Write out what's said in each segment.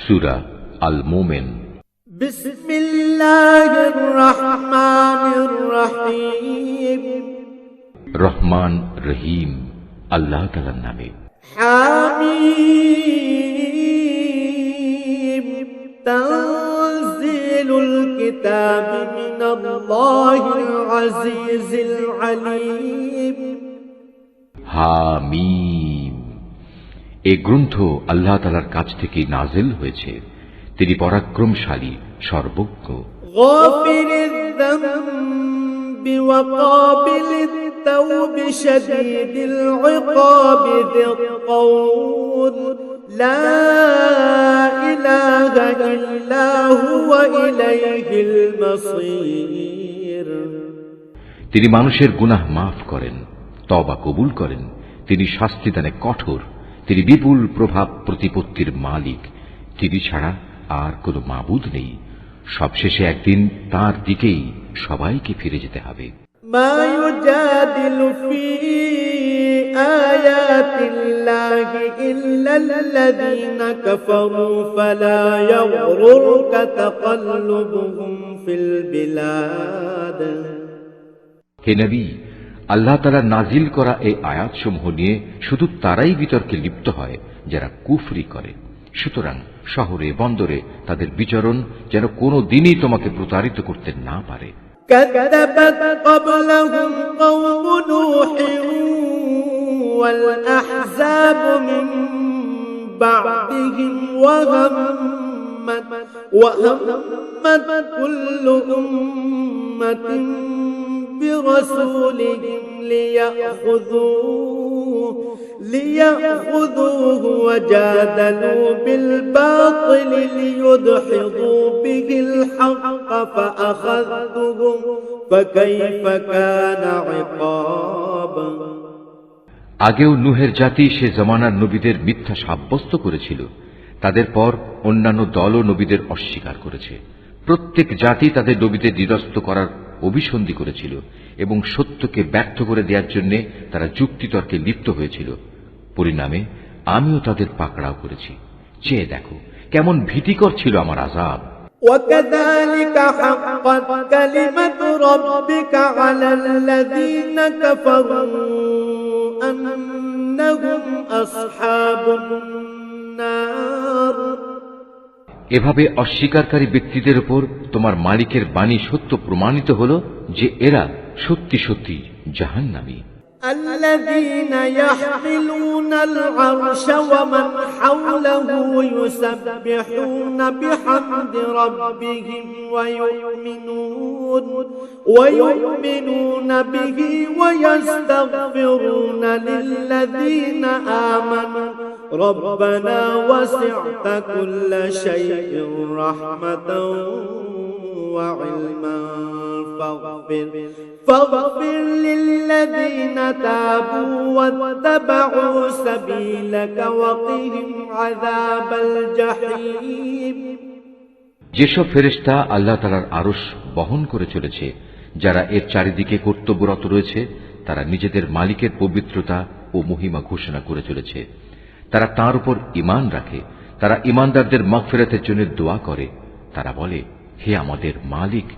সূরা আল মুমিন। বিসমিল্লাহির রহমানির রহিম। রহমান রহিম আল্লাহ তাআলার নামে। হামিম তানজিলুল কিতাবি মিনাল্লাহিল আজিজিল আলীম। হামিম, এই গ্রন্থ আল্লাহ তাআলার কাছ থেকে নাজিল হয়েছে, তিনি পরাক্রমশালী, সর্বজ্ঞ। গাফিরিয যামবি ওয়া কাবিলিত তাওবি শাদীদিল ইকাবি যিল কওল লা ইলাহা ইল্লা হুয়া ইলাইহিল মাসীর। তিনি মানুষের গুনাহ মাফ করেন, তওবা কবুল করেন, তিনি শাস্তিদানে কঠোর, তিনি বিপুল প্রভাব প্রতিপত্তির মালিক, তিনি ছাড়া আর কোনো মাবুদ নেই। সবশেষে একদিন তার দিকেই সবাইকে ফিরে যেতে হবে। মা ইউজাদিলু ফি আয়াতিল্লাহি ইল্লাল্লাযীনা কাফারু ফালা ইয়াগরুরকা তাকাল্লুবুহুম ফিল বিলাদ। হে নবী, আল্লাহ তাআলা নাজিল করা এই আয়াতসমূহ নিয়ে শুধু তারাই বিতর্কে লিপ্ত হয় যারা কুফরি করে। সুতরাং শহরে বন্দরে তাদের বিচরণ যেন কোনো দিনই তোমাকে প্রতারিত করতে না পারে। কাযাবাত ক্বাবলাহুম কওমু নূহিন ওয়াল আহযাবু মিন বা'দিহিম ওয়া হাম্মাত কুল্লু উম্মাতিন برسولهم ليأخذوه وجادلوا بالباطل ليدحضوا به الحق فأخذتهم فكيف كان عقاب। আগেও নূহের জাতি সে জমানার নবীদের মিথ্যা সাব্যস্ত করেছিল, তাদের পর অন্যান্য দলও নবীদের অস্বীকার করেছে। প্রত্যেক জাতি তাদের নবীদের নিরস্ত করার অভিসন্ধি করেছিল এবং সত্যকে ব্যর্থ করে দেওয়ার জন্য তারা যুক্তিতর্কে লিপ্ত হয়েছিল। পরিণামে আমিও তাদের পাকড়াও করেছি। চেয়ে দেখো কেমন ভীতিকর ছিল আমার আযাব। وَكَذَلِكَ حَقَّتْ كَلِمَةُ رَبِّكَ عَلَى الَّذِينَ كَفَرُوا أَنَّهُمْ أَصْحَابُ النَّارِ। এভাবে অস্বীকারী ব্যক্তিদের উপর তোমার মালিকের বাণী সত্য প্রমাণিত হল যে এরা সত্যি সত্যি জাহান্নামী। الذين يحملون العرش ومن حوله يسبحون بحمد ربهم ويؤمنون به ويستغفرون للذين آمنوا ربنا وسعت كل شيء رحمة وعلما فاغفر للذين تابوا واتبعوا سبيلك وقهم عذاب الجحيم। যেসব ফেরেশতা আল্লাহ তাআলার আরশ বহন করে চলেছে, যারা এর চারিদিকে কর্তব্যরত রয়েছে, তারা নিজেদের মালিকের পবিত্রতা ও মহিমা ঘোষণা করে চলেছে। তারা তাঁর উপর ঈমান রাখে, তারা ঈমানদারদের মাগফিরাতের জন্য দোয়া করে। তারা বলে, হে আমাদের মালিক,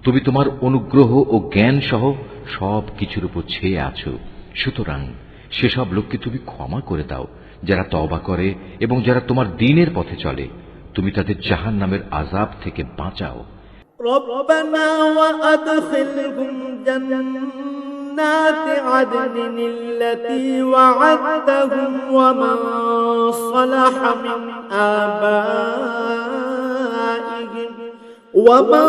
তুমি তোমার অনুগ্রহ ও জ্ঞান সহ সব কিছুর উপর ছেয়ে আছো, সুতরাং সেসব লোককে তুমি ক্ষমা করে দাও যারা তওবা করে এবং যারা তোমার দ্বীনের পথে চলে। তুমি তাদের জাহান্নামের আযাব থেকে বাঁচাও। রব্বানা ওয়া আদখিলহুম জান্নাতি আদনিন আল্লাতী ওয়া'আদতাহুম ওয়া মান সালাহা মিন আবাইহিম ومن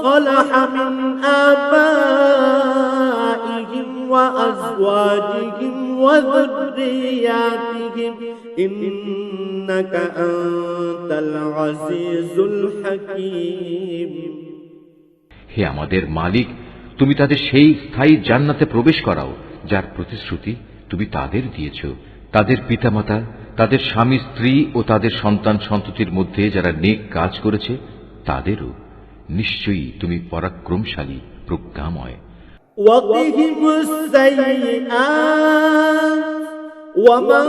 صلح من آبائهم وأزواجهم وذرياتهم إنك أنت العزيز الحكيم। হে আমাদের মালিক, তুমি তাদের সেই স্থায়ী জান্নাতে প্রবেশ করাও যার প্রতিশ্রুতি তুমি তাদের দিয়েছ। তাদের পিতামাতা, তাদের স্বামী স্ত্রী ও তাদের সন্তান সন্ততির মধ্যে যারা নেক কাজ করেছে তাদেরও নিশ্চয়ই তুমি পরাক্রমশালী, প্রজ্ঞাময়। وقهم السيئات ومن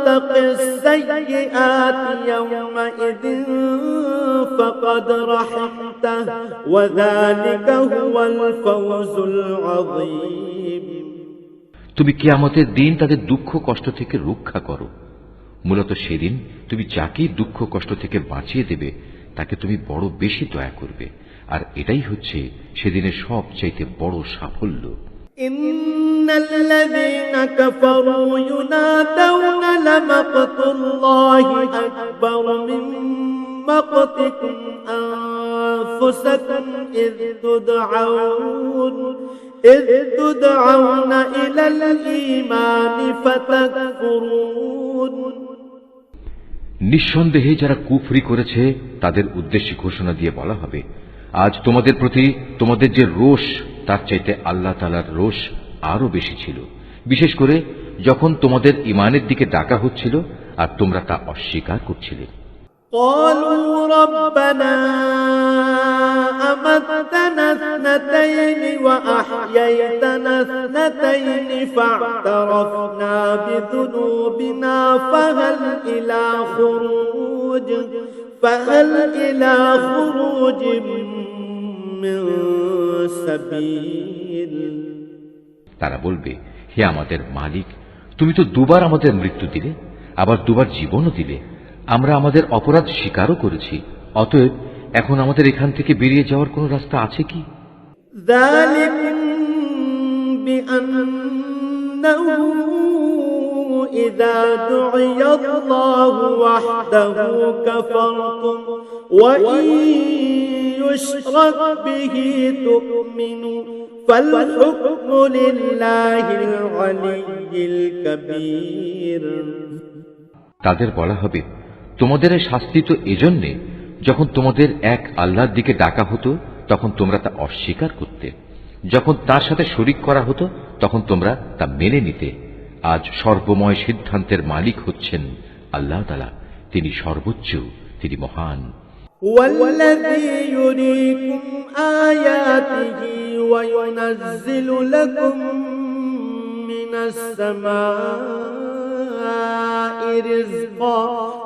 تق السيئات يومئذ فقد رحمته وذلك هو الفوز العظيم তুমি কিয়ামতের দিন তাদের দুঃখ কষ্ট থেকে রক্ষা করো। মূলত সেদিন তুমি যাকেই দুঃখ কষ্ট থেকে বাঁচিয়ে দেবে তাকে তুমি বড় বেশি দয়া করবে, আর এটাই হচ্ছে সেদিনের সবচাইতে বড় সাফল্য। ইন্নাল্লাযীনা কাফারু ইউনাদাউনা লামাকতুল্লাহি আকবার মিন মাকতিকুম আনফুসাকুম ইয তুদআউনা ইলাল ঈমানি ফাতাকফুরুন। নিঃসন্দেহে যারা কুফরি করেছে তাদের উদ্দেশ্যে ঘোষণা দিয়ে বলা হবে, আজ তোমাদের প্রতি তোমাদের যে রোষ তার চাইতে আল্লাহ তাআলার রোষ আরো বেশি ছিল, বিশেষ করে যখন তোমাদের ঈমানের দিকে ডাকা হচ্ছিল আর তোমরা তা অস্বীকার করছিলে। قالوا ربنا أمتنا اثنتين وأحييتنا اثنتين فاعترفنا بذنوبنا فهل إلى خروج من سبيل। তারা বলবে, হে আমাদের মালিক, তুমি তো দুবার আমাদের মৃত্যু দিলে, আবার দুবার জীবনও দিলে, আমরা আমাদের অপরাধ স্বীকারও করেছি, অতএব এখন আমাদের এখান থেকে বেরিয়ে যাওয়ার কোনো রাস্তা আছে কি? যালিকুম বিআন্নাহু ইযা দু'িয়াল্লাহু ওয়াহদাহু কাফারতুম ওয়া ইন ইউশরাক বিহি তু'মিনু ফাল হুকমু লিল্লাহিল আলিয়্যিল কাবীর। তাদের বলা হবে, তোমাদের এই শাস্তি তো এজন্যে যখন তোমাদের এক আল্লাহর দিকে ডাকা হতো তখন তোমরা তা অস্বীকার করতে, যখন তার সাথে শরীক করা হতো তখন তোমরা তা মেনে নিতে। আজ সর্বময় সিদ্ধান্তের মালিক হচ্ছেন আল্লাহ তাআলা, তিনি সর্বোচ্চ, তিনি মহান। ওয়াল্লাযী ইউরীকুম আয়াতিহি ওয়া ইউনাজ্জিলু লাকুম মিনাস সামাই রিজকা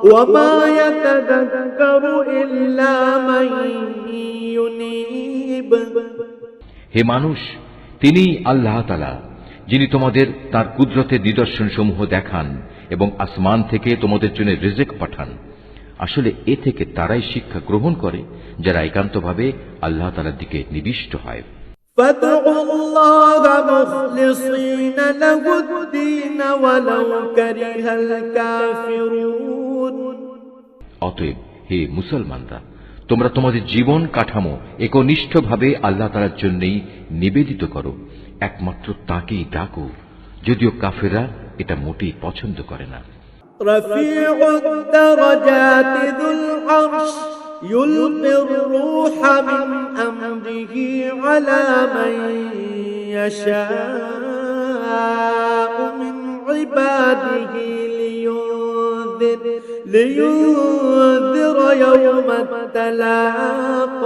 ওয়া মা ইয়াতাযাক্কারু ইল্লা মান ইউনীব। হে মানুষ, তিনি আল্লাহ তাআলা, যিনি তোমাদের তার কুদরতের নিদর্শন সমূহ দেখান এবং আসমান থেকে তোমাদের জন্য রিজিক পাঠান। আসলে এ থেকে তারাই শিক্ষা গ্রহণ করে যারা একান্তভাবে আল্লাহ তাআলার দিকে নিবিষ্ট হয়। ফাদউল্লাহা মুখলিসিনা লাহুদ-দীন ওয়ালাউ কারিহাল কাফিরুন। অতএব হে মুসলমানরা, তোমরা তোমাদের জীবন কাঠামো একনিষ্ঠভাবে আল্লাহ তাআলার জন্যই নিবেদিত করো, একমাত্র তাকেই ডাকো, যদিও কাফেররা এটা মোটেই পছন্দ করে না। রফিউদ দারাজাতি যুল আরশ ইউলকির রূহা মিন আমরিহি আলা মান ইয়াশাউ মিন ইবাদিহি লিয়ুনযির ইয়াওমাত তালাক।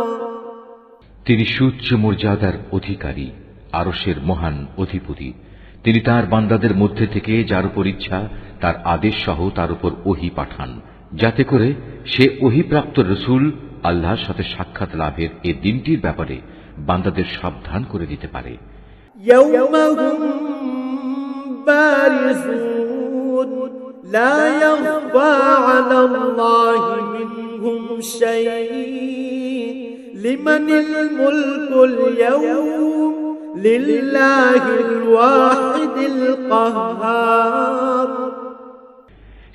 তিনি সুউচ্চ মর্যাদার অধিকারী, আরশের মহান অধিপতি। তিনি তার বান্দাদের মধ্যে থেকে যার উপর ইচ্ছা তার আদেশ সহ তার উপর ওহী পাঠান, যাতে করে সে ওহীপ্রাপ্ত রসূল আল্লাহর সাথে সাক্ষাৎ লাভের এ দিনটির ব্যাপারে বান্দাদের সাবধান করে দিতে পারে। ইয়াওমা হুম বারিজুন লা ইয়াখফা আলাল্লাহি মিনহুম শাই লিমানিল মুলকুল ইয়াওম লিল্লাহিল ওয়াহিদিল কাহ্হার।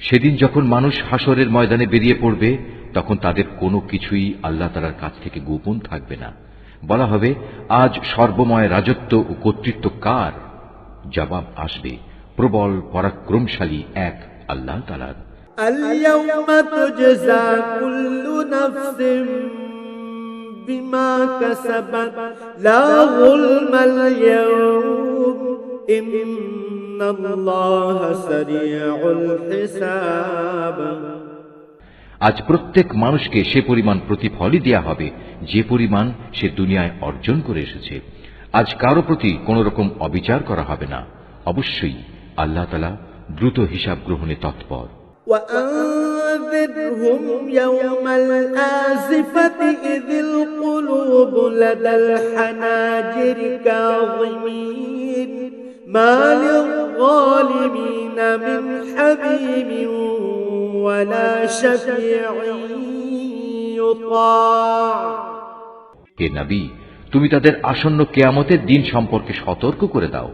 সেদিন যখন মানুষ হাসরের ময়দানে বেরিয়ে পড়বে তখন তাদের কোনো কিছুই আল্লাহ তাআলার কাছ থেকে গোপন থাকবে না। বলা হবে, আজ সর্বময় রাজত্ব ও কর্তৃত্ব কার? জবাব আসবে, প্রবল পরাক্রমশালী এক আল্লাহ তাআলার। আল-ইয়াওমা তুজজা কুল্লু নাফসিন বিমা কাসাবাত লা যুলমাল ইয়াওম ইন্নাল্লাহা সারিউল হিসাব। আজ প্রত্যেক মানুষকে সে পরিমাণ প্রতিফলই দেয়া হবে যে পরিমাণ সে দুনিয়ায় অর্জন করে এসেছে। আজ কারো প্রতি কোন রকম অবিচার করা হবে না। অবশ্যই আল্লাহ তাআলা দ্রুত হিসাব গ্রহণে তৎপর। وأنذرهم يوم الآزفة إذ القلوب لدى الحناجر كاظمين ما للظالمين من حميم ولا شفيع يطاع হে নবী, তুমি তাদের আসন্ন কিয়ামতের দিন সম্পর্কে সতর্ক করে দাও,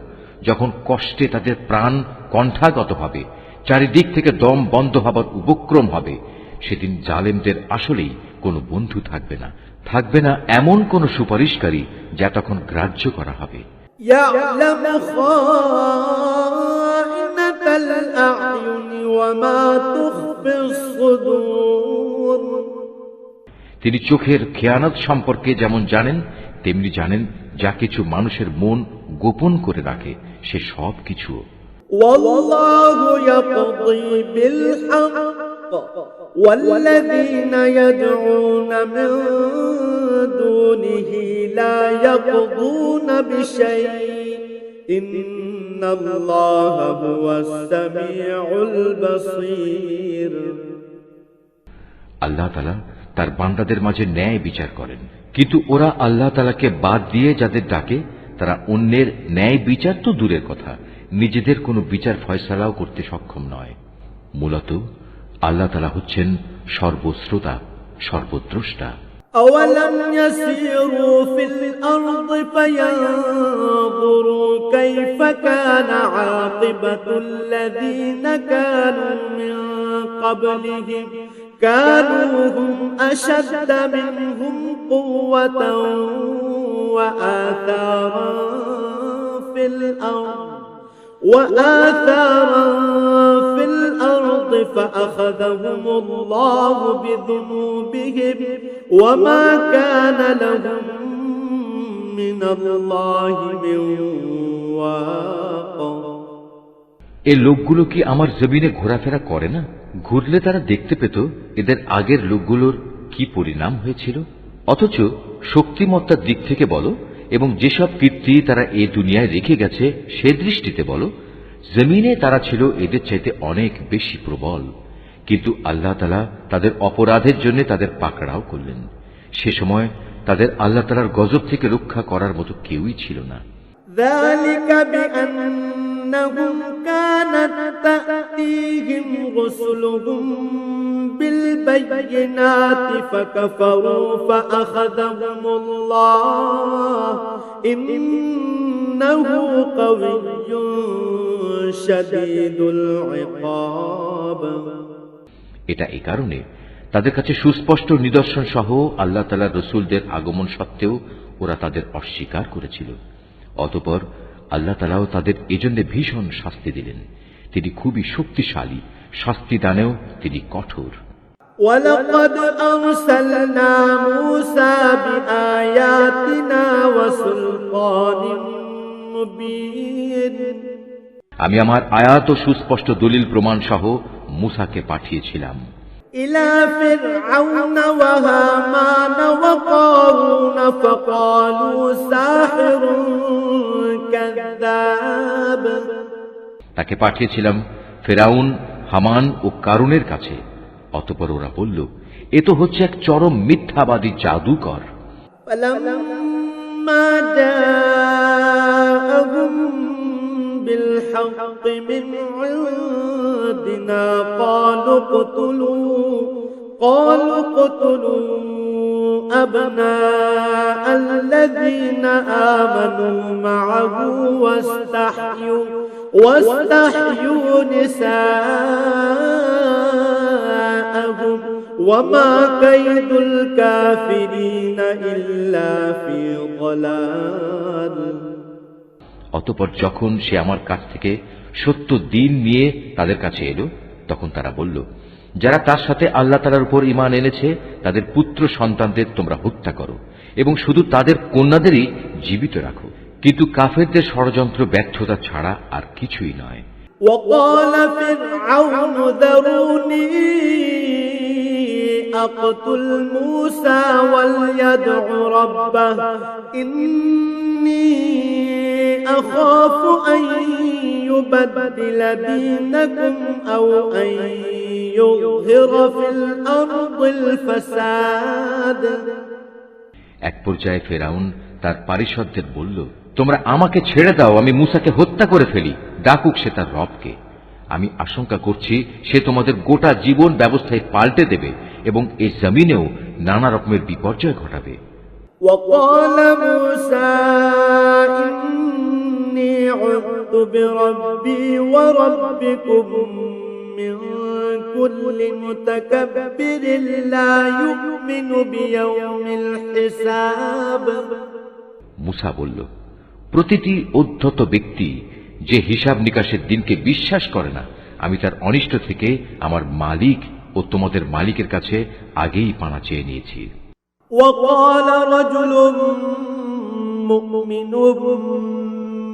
যখন কষ্টে তাদের প্রাণ কণ্ঠাগত হবে, চারিদিক থেকে দম বন্ধ হবার উপক্রম হবে। সেদিন জালেমদের আসলেই কোনো বন্ধু থাকবে না, থাকবে না এমন কোন সুপারিশকারী যা তখন গ্রাহ্য করা হবে। يعلم خائنة الأعين وما تخفي الصدور তিনি চোখের খেয়ানত সম্পর্কে যেমন জানেন, তেমনি জানেন যা কিছু মানুষের মন গোপন করে রাখে সে সব কিছু। والله يقضي بالحق والذين يدعون من دونه لا يقضون بشيء إن الله هو السميع البصير আল্লাহ তাআলা তার বান্দাদের মাঝে ন্যায় বিচার করেন, কিন্তু ওরা আল্লাহ তাআলাকে বাদ দিয়ে যাদের ডাকে তারা অন্যের ন্যায় বিচার তো দূরের কথা, নিজেদের কোনো বিচার ফয়সালাও করতে সক্ষম নয়। মূলত আল্লাহ তাআলা হচ্ছেন সর্বশ্রোতা, সর্বদ্রষ্টা। أولم يسيروا في الأرض فينظروا كيف كان عاقبة الذين كانوا من قبلهم كانوا هم أشد منهم قوة وآثارا في الأرض فأخذهم الله بذنوبهم وما كان لهم من الله من واق এই লোকগুলো কি আমার জমিনে ঘোরাফেরা করে না? ঘুরলে তারা দেখতে পেত এদের আগের লোকগুলোর কি পরিণাম হয়েছিল। অথচ শক্তিমত্তার দিক থেকে বলো এবং যেসব কীর্তি তারা এ দুনিয়ায় রেখে গেছে সে দৃষ্টিতে বলো, জমিনে তারা ছিল এদের চাইতে অনেক বেশি প্রবল। কিন্তু আল্লাহ তাআলা তাদের অপরাধের জন্য তাদের পাকড়াও করলেন। সে সময় তাদের আল্লাহ তাআলার গজব থেকে রক্ষা করার মতো কেউই ছিল না। ذلك بأنهم كانت تأتيهم رسلهم بالبينات فكفروا فأخذهم الله إنه قوي شديد العقاب এটা এই কারণে তাদের কাছে সুস্পষ্ট নিদর্শন সহ আল্লাহ তাআলার রাসূলদের আগমন সত্ত্বেও ওরা তাদের অস্বীকার করেছিল। অতঃপর আল্লাহ তাআলাও তাদের এজন্য ভীষণ শাস্তি দিলেন। তিনি খুবই শক্তিশালী, শাস্তি দানেও তিনি কঠোর। ولقد أرسلنا موسى بآياتنا وسلطان مبين আমি আমার আয়াত ও সুস্পষ্ট দলিল প্রমাণ সহ মুসাকে পাঠিয়েছিলাম إلى فرعون وهامان وقارون فقالوا ساحر كذاب তাকে পাঠিয়েছিলাম ফেরাউন, হামান ও কারুনের কাছে। অতঃপর ওরা বলল, এ তো হচ্ছে এক চরম মিথ্যাবাদী জাদুকর। فلما جاءهم بالحق من عندنا قالوا اقتلوا أبناء الذين آمنوا معه واستحيوا نساءهم وما كيد الكافرين إلا في ضلال অতঃপর যখন সে আমার কাছ থেকে সত্য দ্বীন নিয়ে তাদের কাছে এলো, তখন তারা বলল, যারা তার সাথে আল্লাহ তাআলার উপর ঈমান এনেছে তাদের পুত্র সন্তানদের তোমরা হত্যা করো এবং শুধু তাদের কন্যাদেরই জীবিত রাখো, কিন্তু কাফেরদের ষড়যন্ত্র ব্যর্থতা ছাড়া আর কিছুই নয়। وقال فرعون ذروني أقتل موسى وليدع ربه إني أخاف أن يبدل دينكم أو أن ليظهر في الأرض الفساد এক পর্যায়ে ফেরাউন তার পারিষদদের বলল, তোমরা আমাকে ছেড়ে দাও, আমি মূসাকে হত্যা করে ফেলি, ডাকুক সে তার রবকে। আমি আশঙ্কা করছি সে তোমাদের গোটা জীবন ব্যবস্থায় পাল্টে দেবে এবং এই জমিনেও নানা রকমের বিপর্যয় ঘটাবে। وقال موسى إني عذت بربي وربكم من كل متكبر لا يؤمن بيوم الحساب মূসা বলল, প্রতিটি উদ্ধত ব্যক্তি যে হিসাব নিকাশের দিনকে বিশ্বাস করে না, আমি তার অনিষ্ট থেকে আমার মালিক ও তোমাদের মালিকের কাছে আগেই পানা চেয়ে নিয়েছি। وقال رجل مؤمن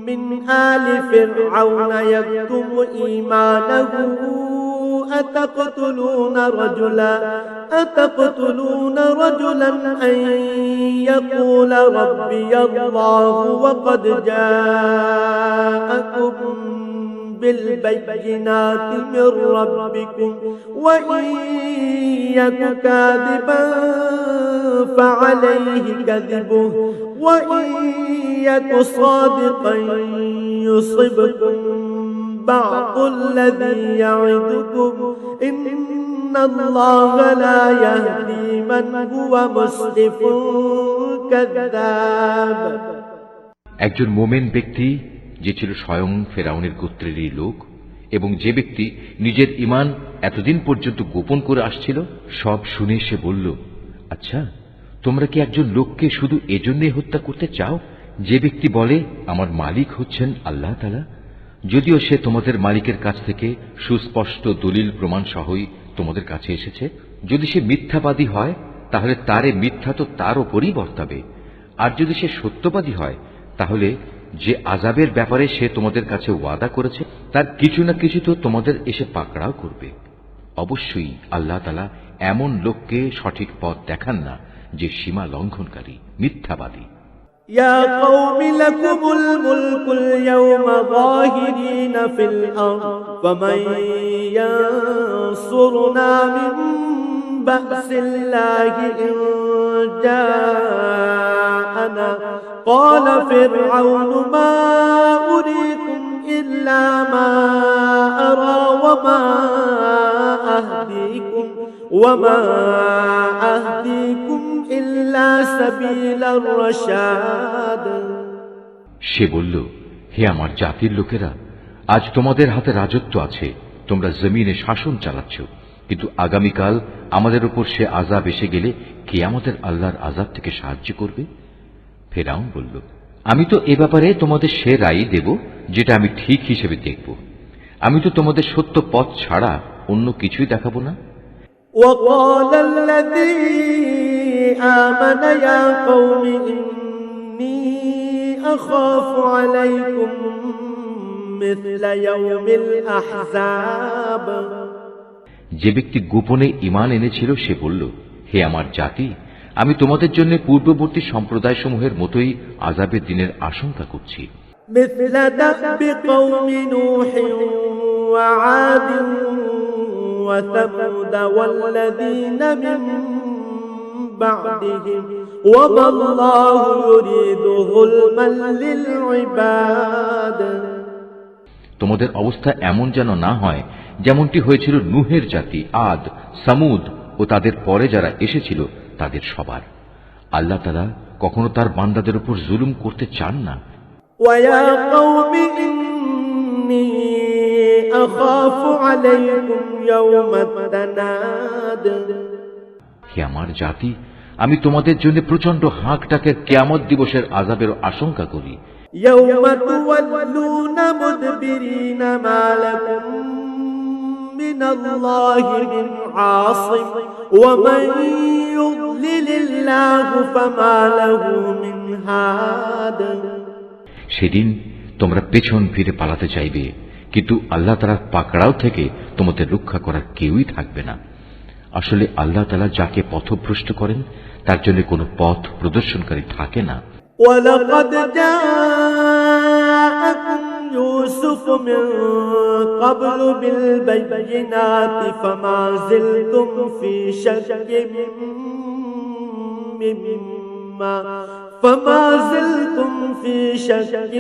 من آل فرعون يكتم إيمانه أتقتلون رجلا أن يقول ربي الله وقد جاءكم بالبينات من ربكم وإن يك كاذبا فعليه كذبه وإن يك صادقا يصبكم بعض الذي يعدكم إن الله لا يهدي من هو مسرف كذاب একজন মোমেন ব্যক্তি যে ছিল স্বয়ং ফেরাউনের গোত্রেরই লোক এবং যে ব্যক্তি নিজের ঈমান এতদিন পর্যন্ত গোপন করে আসছিল, সব শুনে সে বলল, আচ্ছা, তোমরা কি একজন লোককে শুধু এজন্যই হত্যা করতে চাও যে ব্যক্তি বলে আমার মালিক হচ্ছেন আল্লাহ তাআলা, যদিও সে তোমাদের মালিকের কাছ থেকে সুস্পষ্ট দলিল প্রমাণ সহই তোমাদের কাছে এসেছে? যদি সে মিথ্যাবাদী হয় তাহলে তার এ মিথ্যা তো তার ওপরই বর্তাবে, আর যদি সে সত্যবাদী হয় তাহলে যে আযাবের ব্যাপারে সে তোমাদের কাছে ওয়াদা করেছে তার কিছু না কিছু তো তোমাদের এসে পাকড়াও করবে। অবশ্যই আল্লাহ তাআলা এমন লোককে সঠিক পথ দেখান না যে সীমা লঙ্ঘনকারী, মিথ্যাবাদী। يا قوم لكم الملك اليوم ظاهرين في الأرض فمن ينصرنا من بأس الله إن جاءنا قال فرعون ما أريكم إلا ما أرى وما أهديكم إلا سبيل الرشاد সে বলল, হে আমার জাতির লোকেরা, আজ তোমাদের হাতে রাজত্ব আছে, তোমরা জমিনে শাসন চালাচ্ছ, কিন্তু আগামীকাল আমাদের উপর সে আযাব এসে গেলে কে আমাদের আল্লাহর আযাব থেকে সাহায্য করবে? ফেরাউন বলল, আমি তো এ ব্যাপারে তোমাদের সে রায় দেব যেটা আমি ঠিক হিসেবে দেখব। আমি তো তোমাদের সত্য পথ ছাড়া অন্য কিছুই দেখাবো না। وقال الذي آمن يا قوم إني أخاف عليكم مثل يوم الأحزاب যে ব্যক্তি গোপনে ঈমান এনেছিল সে বলল, হে আমার জাতি, আমি তোমাদের জন্য পূর্ববর্তী সম্প্রদায়সমূহের মতোই আযাবের দিনের আশঙ্কা করছি। مثل دأب قوم نوح وعاد وثمود والذين من بعدهم وما الله يريد ظلما للعباد তোমাদের অবস্থা এমন যেন না হয় যেমনটি হয়েছিল নূহের জাতি, আদ, সামুদ ও তাদের পরে যারা এসেছিল তাদের সবার। আল্লাহ তাআলা কখনো তার বান্দাদের উপর জুলুম করতে চান না। ويا قوم إني أخاف عليكم يوم التناد হে আমার জাতি, আমি তোমাদের জন্য প্রচন্ড হাঁক ডাকের কিয়ামত দিবসের আযাবের আশঙ্কা করি। يوم تولون مدبرين ما لكم من الله من عاصم ومن يضلل الله فما له من هاد সেদিন তোমরা পেছন ফিরে পালাতে চাইবে, কিন্তু আল্লাহ তাআলার পাকড়াও থেকে তোমাদের রক্ষা করার কেউই থাকবে না। আসলে আল্লাহ তাআলা যাকে পথভ্রষ্ট করেন তার জন্য কোনো পথ প্রদর্শনকারী থাকে না। وَلَقَدْ جَاءَكُمْ يوسف من قبل بالبينات فما زلتم في شك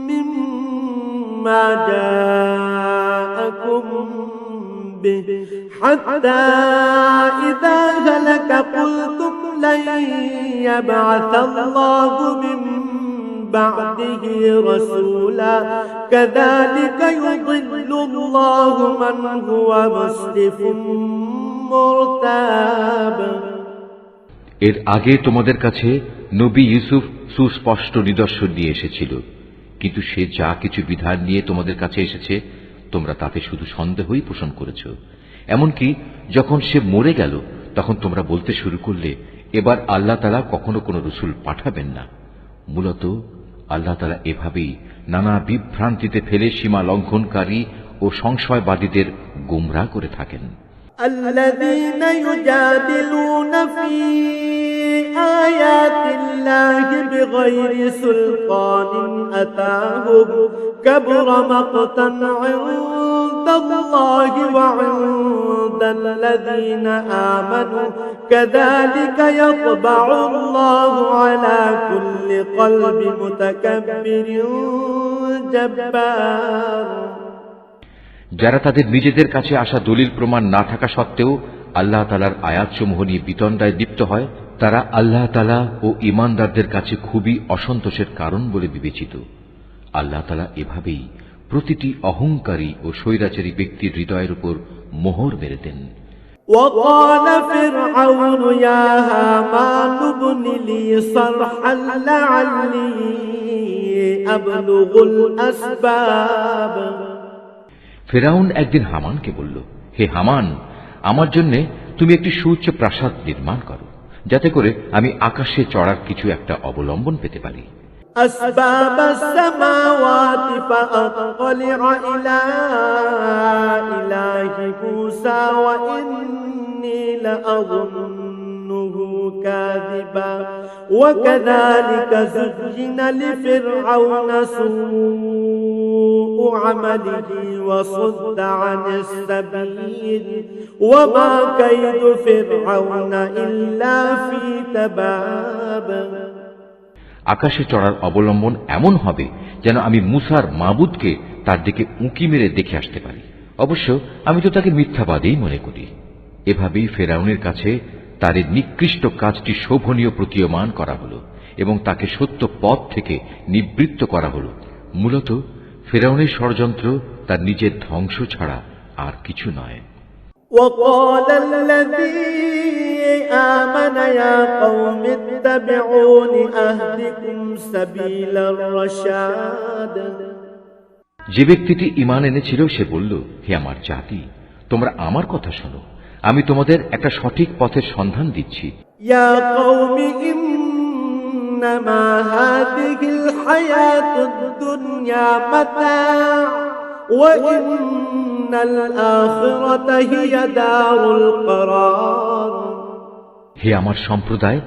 مما جاءكم به حتى إذا هلك قلتم لن يبعث الله من بعده رسولا كذلك يضل الله من هو مسرف مرتاب। এর আগে তোমাদের কাছে নবী ইউসুফ সুস্পষ্ট নিদর্শন নিয়ে এসেছিল, কিন্তু সে যা কিছু বিধান নিয়ে তোমাদের কাছে এসেছে তোমরা তাতে শুধু সন্দেহই পোষণ করেছ। এমনকি যখন সে মরে গেল তখন তোমরা বলতে শুরু করলে এবার আল্লাহ তাআলা কখনো কোনো রসুল পাঠাবেন না। মূলত আল্লাহ তাআলা এভাবেই নানা বিভ্রান্তিতে ফেলে সীমা লঙ্ঘনকারী ও সংশয়বাদীদের গোমরাহ করে থাকেন। الذين يجادلون في آيات الله بغير سلطان أتاهم كبر مقتا عند الله وعند الذين آمنوا كذلك يطبع الله على كل قلب متكبر جبار। যারা তাদের নিজেদের কাছে আসা দলিল প্রমাণ না থাকা সত্ত্বেও আল্লাহ তাআলার আয়াতসমূহ নিয়ে বিতণ্ডায় লিপ্ত হয়, তারা আল্লাহ তাআলা ও ঈমানদারদের কাছে খুবই অসন্তোষের কারণ বলে বিবেচিত। আল্লাহ তাআলা এভাবেই প্রতিটি অহংকারী ও স্বৈরাচারী ব্যক্তির হৃদয়ের উপর মোহর মেরে দেন। وقال فرعون يا هامان ابن لي صرحا لعلي أبلغ الأسباب। ফেরাউন একদিন হামানকে বলল, হে হামান, আমার জন্য তুমি একটি সুউচ্চ প্রাসাদ নির্মাণ করো, যাতে করে আমি আকাশে চড়ার কিছু একটা অবলম্বন পেতে পারি। أسباب السماوات فأطلع إلى إله موسى وإني لأظنه كاذبا وكذلك زين لفرعون سوء عمله وصد عن السبيل وما كيد فرعون إلا في تباب। আকাশে চড়ার অবলম্বন এমন হবে যেন আমি মুসার মাবুদকে তার দিকে উঁকি মেরে দেখে আসতে পারি। অবশ্য আমি তো তাকে মিথ্যাবাদী মনে করি। এভাবেই ফেরাউনের কাছে তার এই নিকৃষ্ট কাজটি শোভনীয় প্রতীয়মান করা হলো এবং তাকে সত্য পথ থেকে নিবৃত্ত করা হলো। মূলত ফেরাউনের ষড়যন্ত্র তার নিজের ধ্বংস ছাড়া আর কিছু নয়। وقال الذي آمن يا قوم اتبعون أهدكم سبيل الرشاد। যে ব্যক্তিটি ঈমান এনেছিল সে বলল, হে আমার জাতি, তোমরা আমার কথা শোনো, আমি তোমাদের একটা সঠিক পথের সন্ধান দিচ্ছি। يا قوم إنما هذه الحياة الدنيا متاع وإن الآخرة هي دار القرار। হে আমার সম্প্রদায়,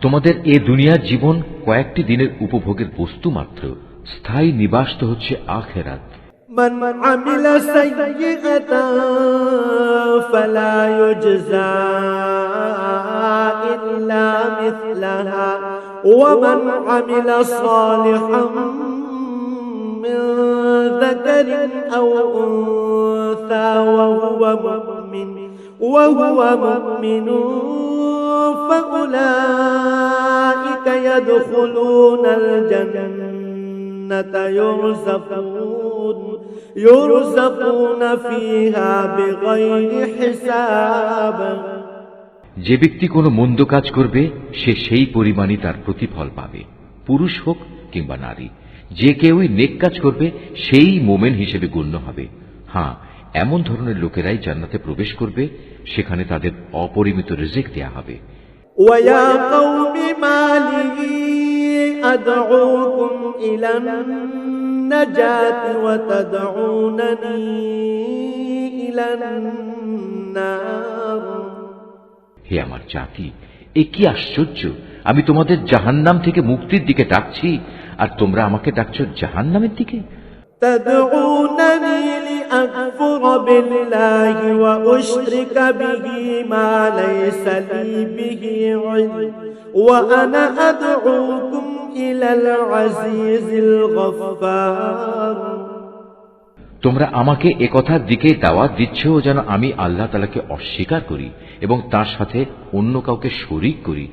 তোমাদের এ দুনিয়ার জীবন কয়েকটি দিনের উপভোগের বস্তু মাত্র, স্থায়ী নিবাস তো হচ্ছে আখিরাত। من عمل سيئة فلا يجزى إلا مثلها ومن عمل صالحا من ذكر أو أنثى وهو مؤمن فأولئك يدخلون الجنة يرزقون فيها بغير حساب। যে ব্যক্তি কোনো মন্দ কাজ করবে সে সেই পরিমাণই তার প্রতিফল পাবে, পুরুষ হোক কিংবা নারী। যে কেউই নেক কাজ করবে সেই মোমেন হিসেবে গণ্য হবে। হ্যাঁ, এমন ধরনের লোকেরাই জান্নাতে প্রবেশ করবে, সেখানে তাদের অপরিমিত রিজিক দেয়া হবে। ويا قوم ما لي أدعوكم إلى النجاة وتدعونني إلى النار। হে আমার জাতি, এ কি আশ্চর্য! আমি তোমাদের জাহান্নাম থেকে মুক্তির দিকে ডাকছি আর তোমরা আমাকে ডাকছো জাহান্নামের দিকে। تدعونني لأكفر بالله وأشرك به ما ليس لي به علم وأنا أدعوكم إلى العزيز الغفار তোমরা আমাকে একথার দিকে দাওয়াত দিচ্ছ যেন আমি আল্লাহ তাআলাকে অস্বীকার করি এবং তার সাথে অন্য কাউকে শরীক করি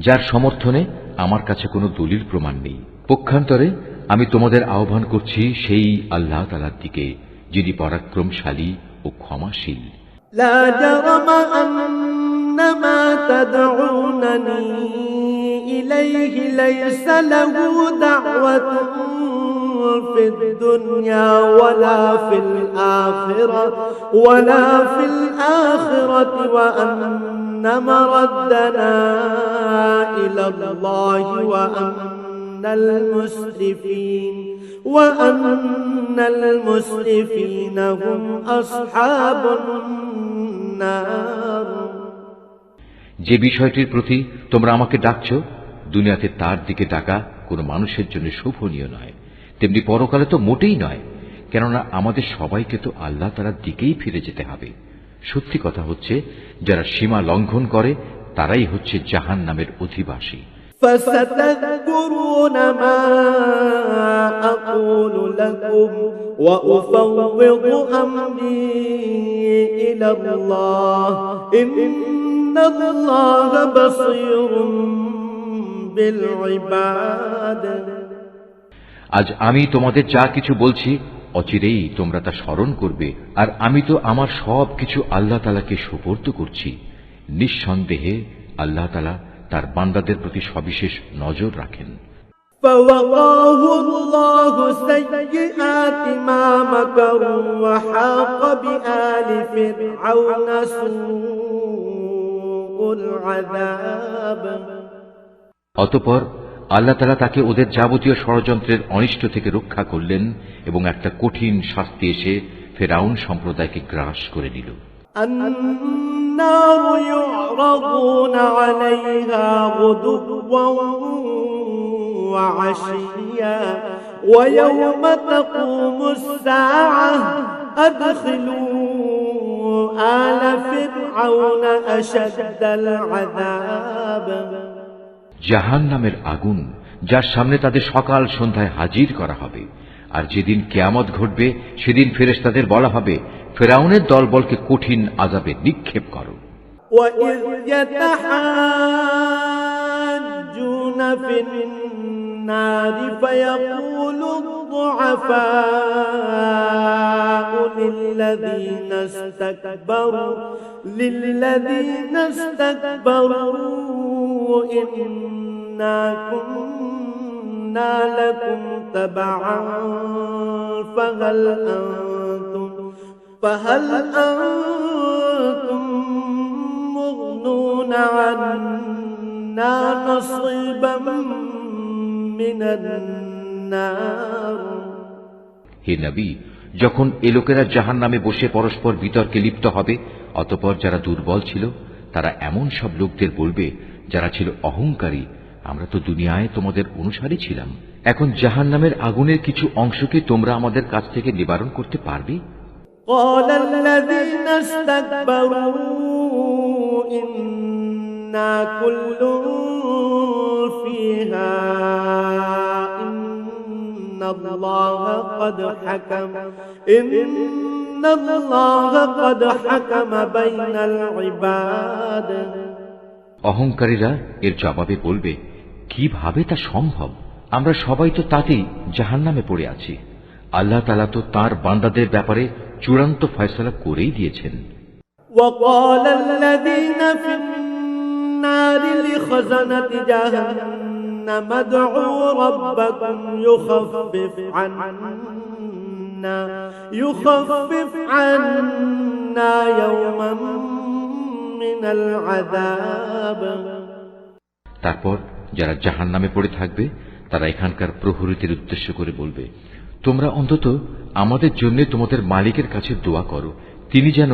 যার সমর্থনে আমার কাছে কোনো দলিল প্রমাণ নেই। পক্ষান্তরে আমি তোমাদের আহ্বান করছি সেই আল্লাহ তাআলার দিকে যিনি পরাক্রমশালী ও ক্ষমাশীল। لا جرم أن ما تدعونني إليه ليس له دعوة في الدنيا ولا في الآخرة وأن مردنا إلى الله وأن المسرفين هم أصحاب النار যে বিষয়টির প্রতি তোমরা আমাকে ডাকছ দুনিয়াতে তার দিকে ডাকা কোনো মানুষের জন্য শোভনীয় নয়, তেমনি পরকালে তো মোটেই নয়, কেননা আমাদের সবাইকে তো আল্লাহ তাআলার দিকেই ফিরে যেতে হবে। সত্যি কথা হচ্ছে যারা সীমা লঙ্ঘন করে তারাই হচ্ছে জাহান্নামের অধিবাসী। فستذكرون ما أقول لكم وأفوض أمري إلى الله إن الله بصير بالعباد আজ আমি তোমাদের যা কিছু বলছি অচিরেই তোমরা তা স্মরণ করবে, আর আমি তো আমার সব কিছু আল্লাহ তাআলাকে সুপর্দ করছি। নিঃসন্দেহে আল্লাহ তাআলা তার বান্দাদের প্রতি সবিশেষ নজর রাখেন। فوقاه الله سيئات ما مكروا وحاق بآل فرعون سوء العذاب অতঃপর আল্লাহ তাআলা তাকে ওদের যাবতীয় ষড়যন্ত্রের অনিষ্ট থেকে রক্ষা করলেন এবং একটা কঠিন শাস্তি এসে ফেরাউন সম্প্রদায়কে গ্রাস করে নিল। النار يعرضون عليها غدوا وعشيا ويوم تقوم الساعة أدخلوا آل فرعون أشد العذاب জাহান্নামের আগুন যার সামনে তাদের সকাল সন্ধ্যায় হাজির করা হবে, আর যেদিন কিয়ামত ঘটবে সেদিন ফেরেশতাদের বলা হবে ফেরাউনের দলবলকে কঠিন আযাবে নিক্ষেপ করো। وَإِذْ يَتَحَاجُّونَ فِي النَّارِ فَيَقُولُ الضُّعَفَاءُ لِلَّذِينَ اسْتَكْبَرُوا إِنَّا كُنَّا لَكُمْ تَبَعًا فهل أنتم مغنون عنا نصيبا من النار হে নবী, যখন এ লোকেরা জাহান্নামে বসে পরস্পর বিতর্কে লিপ্ত হবে, অতঃপর যারা দুর্বল ছিল তারা এমন সব লোকদের বলবে যারা ছিল অহংকারী, আমরা তো দুনিয়ায় তোমাদের অনুসারী ছিলাম, এখন জাহান্নামের আগুনের কিছু অংশকে তোমরা আমাদের কাছ থেকে নিবারণ করতে পারবে? قال الذين استكبروا إنا كل فيها إن الله قد حكم بين العباد অহংকারীরা এর জবাবে বলবে, কিভাবে তা সম্ভব? আমরা সবাই তো তাতেই জাহান্নামে পড়ে আছি। আল্লাহ তাআলা তো তার বান্দাদের ব্যাপারে চূড়ান্ত ফয়সালা করেই দিয়েছেন। وقال الذين في النار لخزنة جهنم ادعوا ربكم يخفف عنا يوما من العذاب তারপর যারা জাহান্নামে পড়ে থাকবে তারা এখানকার প্রহরীদের উদ্দেশ্য করে বলবে, তোমরা অন্তত আমাদের জন্য তোমাদের মালিকের কাছে দোয়া করো, তিনি যেন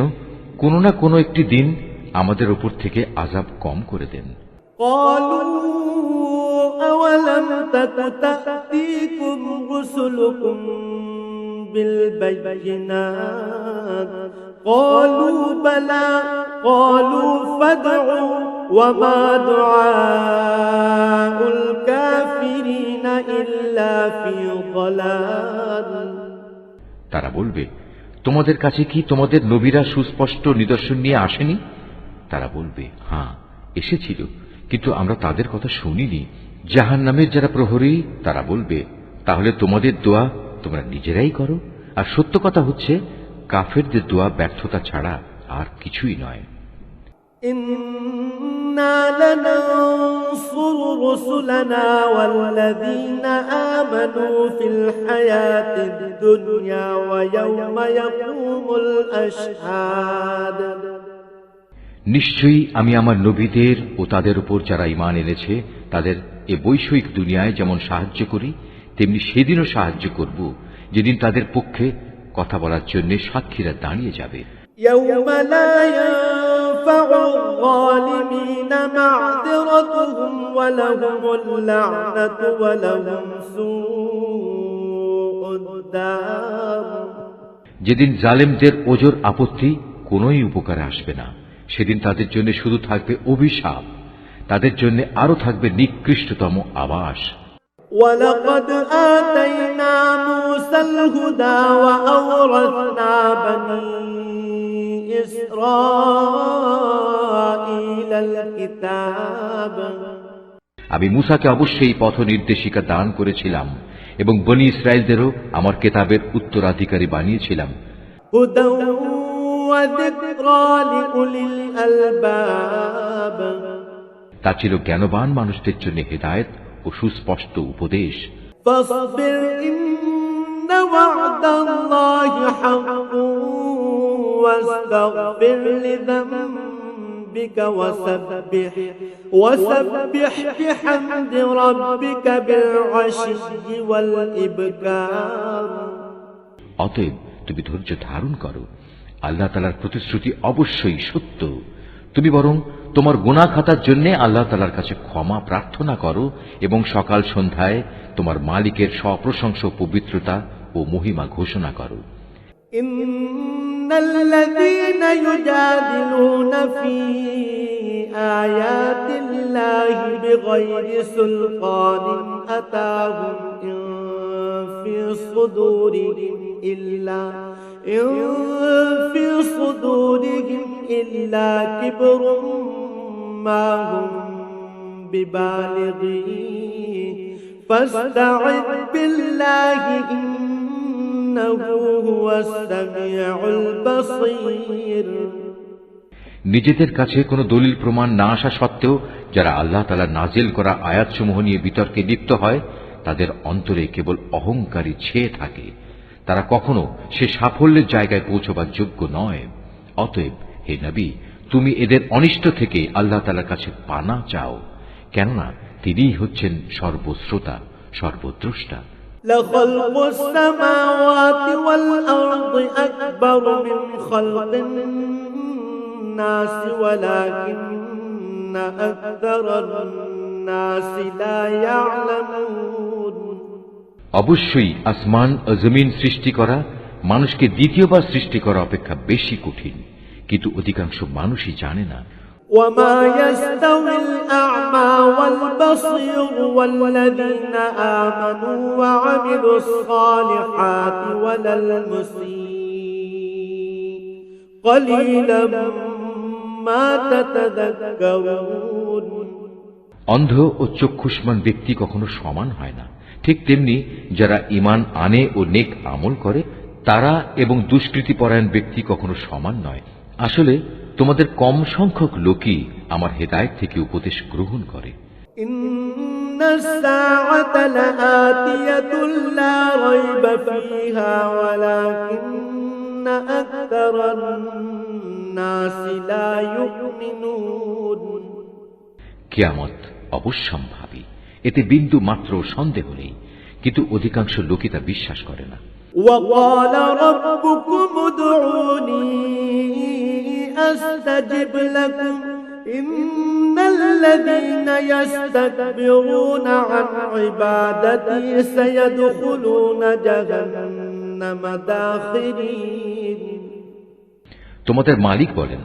কোনো না কোনো একটি দিন আমাদের উপর থেকে আযাব কম করে দেন। قالوا أولم تك تأتيكم رسلكم بالبينات قالوا بلى قالوا فادعوا وما دعاء الكافرين إلا في ضلال তারা বলবে, তোমাদের কাছে কি তোমাদের নবীরা সুস্পষ্ট নিদর্শন নিয়ে আসেনি? তারা বলবে, হ্যাঁ এসেছিল, কিন্তু আমরা তাদের কথা শুনিনি। জাহান্নামের যারা প্রহরী তারা বলবে, তাহলে তোমাদের দোয়া তোমরা নিজেরাই করো। আর সত্য কথা হচ্ছে, কাফেরদের দোয়া ব্যর্থতা ছাড়া আর কিছুই নয়। إنا لننصر رسلنا والذين آمنوا في الحياة الدنيا ويوم يقوم الأشهاد নিশ্চয়ই আমি আমার নবীদের ও তাদের উপর যারা ঈমান এনেছে তাদের এ বৈষয়িক দুনিয়ায় যেমন সাহায্য করি, তেমনি সেদিনও সাহায্য করব, যেদিন তাদের পক্ষে কথা বলার জন্য সাক্ষীরা দাঁড়িয়ে যাবে। يوم لا ينفع الظالمين معذرتهم ولهم اللعنة ولهم سوء الدار যেদিন জালেমদের ওজর আপত্তি কোনোই উপকারে আসবে না, সেদিন তাদের জন্য শুধু থাকবে অভিশাপ, তাদের জন্য আরো থাকবে নিকৃষ্টতম আবাস। ولقد آتينا موسى الهدى وأورثنا بني إسرائيل الكتاب আমি মূসাকে অবশ্যই পথ নির্দেশিকা দান করেছিলাম এবং বনি ইসরায়েলদেরও আমার কেতাবের উত্তরাধিকারী বানিয়েছিলাম। هدى وذكرى لأولي الألباب তা ছিল জ্ঞানবান মানুষদের জন্য হেদায়েত ও সুস্পষ্ট উপদেশ। فاصبر إن وعد الله حق واستغفر لذنبك وسبح بحمد ربك بالعشي والإبكار অতএব তুমি ধৈর্য ধারণ করো, আল্লাহ তাআলার প্রতিশ্রুতি অবশ্যই সত্য। তুমি বরং তোমার গুনাহ খাতার জন্য আল্লাহ তাআলার কাছে ক্ষমা প্রার্থনা করো এবং সকাল সন্ধ্যায় তোমার মালিকের সপ্রশংস পবিত্রতা ও মহিমা ঘোষণা করো। ইন্নাল্লাযীনা ইউজাদিলুনা ফী আয়াতিল্লাহি বিগাইরি সুলতানিন আতাহুম ইন ফী সুদুরিহিম ইল্লা কিবরুম মা হুম বিবালিগিহি ফাসতা'iদ বিল্লাহি ইন্নাহু হুয়াস সামিউল বাসীর। নিজেদের কাছে কোনো দলিল প্রমাণ না আসা সত্ত্বেও যারা আল্লাহ তাআলা নাজিল করা আয়াতসমূহ নিয়ে বিতর্কে লিপ্ত হয়, তাদের অন্তরে কেবল অহংকারী ছেয়ে থাকে। তারা কখনো সে সাফল্যের জায়গায় পৌঁছবার যোগ্য নয়। অতএব হে নবী, তুমি এদের অনিষ্ট থেকে আল্লাহ তাআলার কাছে পানা চাও, কেননা তিনিই হচ্ছেন সর্বশ্রোতা, সর্বদ্রষ্টা। لخلق السماوات والأرض أكبر من خلق الناس ولكن أكثر الناس لا يعلمون। অবশ্যই আসমান ও জমিন সৃষ্টি করা মানুষকে দ্বিতীয়বার সৃষ্টি করা অপেক্ষা বেশি কঠিন, কিন্তু অধিকাংশ মানুষই জানে না। وما يستوي الأعمى والبصير والذين آمنوا وعملوا الصالحات ولا المسيء قليلا ما تتذكرون। অন্ধ ও চক্ষুষ্মান ব্যক্তি কখনো সমান হয় না, ঠিক তেমনি যারা ঈমান আনে ও নেক আমল করে তারা এবং দুষ্কৃতিপরায়ণ ব্যক্তি কখনো সমান নয়। আসলে তোমাদের কম সংখ্যক লোকই আমার হেদায়েত থেকে উপদেশ গ্রহণ করে। ইন্নাস সাআতা লাআতিয়াতুন লা রাইবা ফীহা ওয়ালাকিন্না আকতারান নাসি লা ইউমিনুন। কিয়ামত অবশ্যম্ভাবী, এতে বিন্দু মাত্র সন্দেহ নেই, কিন্তু অধিকাংশ লোকই তা বিশ্বাস করে না। وقال ربكم ادعوني أستجب لكم إن الذين يستكبرون عن عبادتي سيدخلون جهنم داخرين তোমাদের মালিক বলেন,